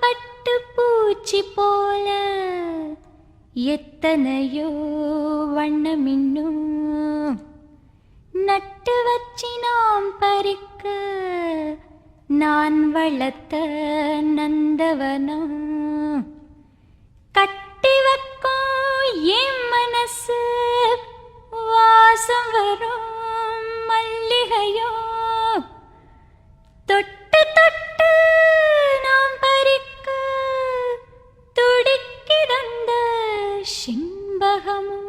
பட்டு பூச்சி போல எத்தனையோ வண்ணமின்னும் நட்டு வச்சி நாம் பறிக்க நான் வளர்த்த நந்தவனம் கட்டி வைக்கும் என் மனசு வாசம் வரும் மல்லிகையோ தொட்டு தொட்டு நாம் பறிக்க துடிக்கிறந்த செண்பகமோ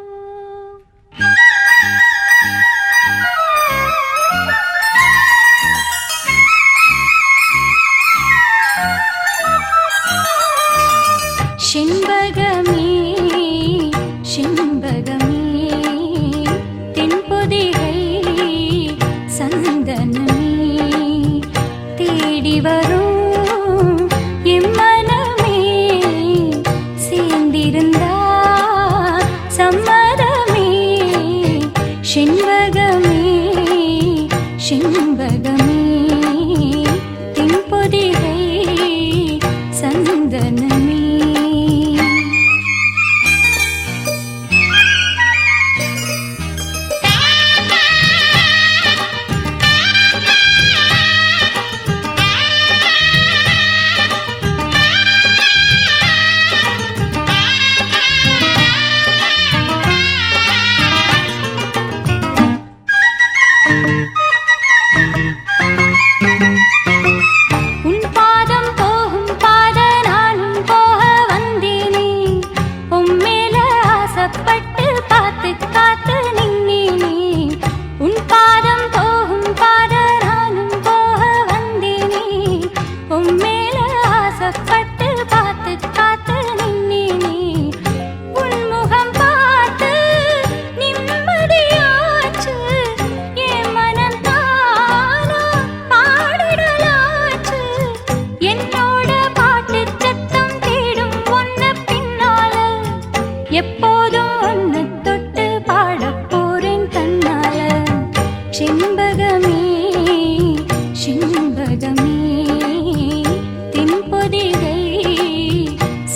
செண்பகமே செண்பகமே தென்பொதிகை சந்தனமே தேடி வரும் என் மனமே சேர்ந்திருந்தா சம்மதமே செண்பகமே செண்பகமே தென்பொதிகை சந்தனமே எப்போதும் ஒன்னு தொட்டு பாடப் போறேன் தன்னால செண்பகமே செண்பகமே தென்பொதிகை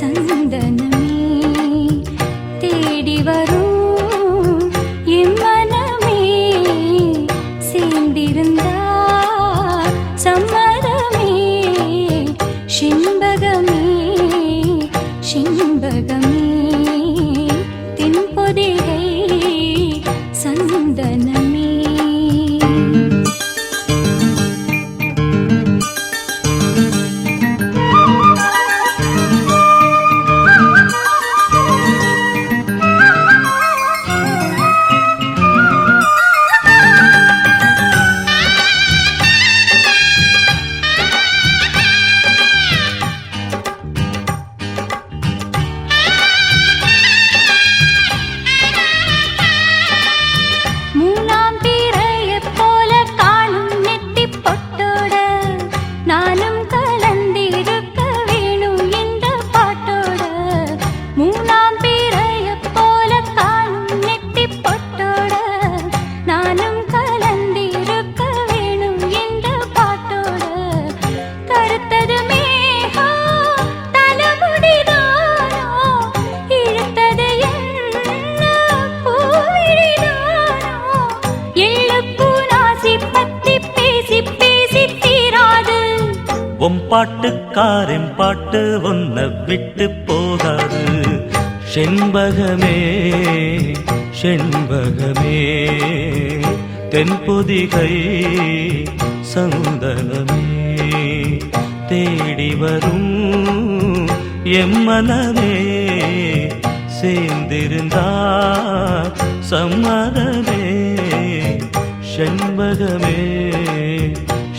சந்தனமே தேடி வரும் என் மனமே சேர்ந்திருந்தா சம்மதமே செண்பகமே செண்பகமே தென்பொதிகை சந்தனமே பாட்டுக்காரன் பாட்டு ஒன்ன விட்டு போகாது செண்பகமே செண்பகமே தென்பொதிகை சந்தனமே தேடி வரும் எம் மனமே சேர்ந்திருந்தா சம்மதமே செண்பகமே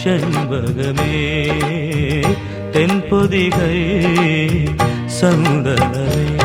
செண்பகமே தென்பொதிகை சந்தனமே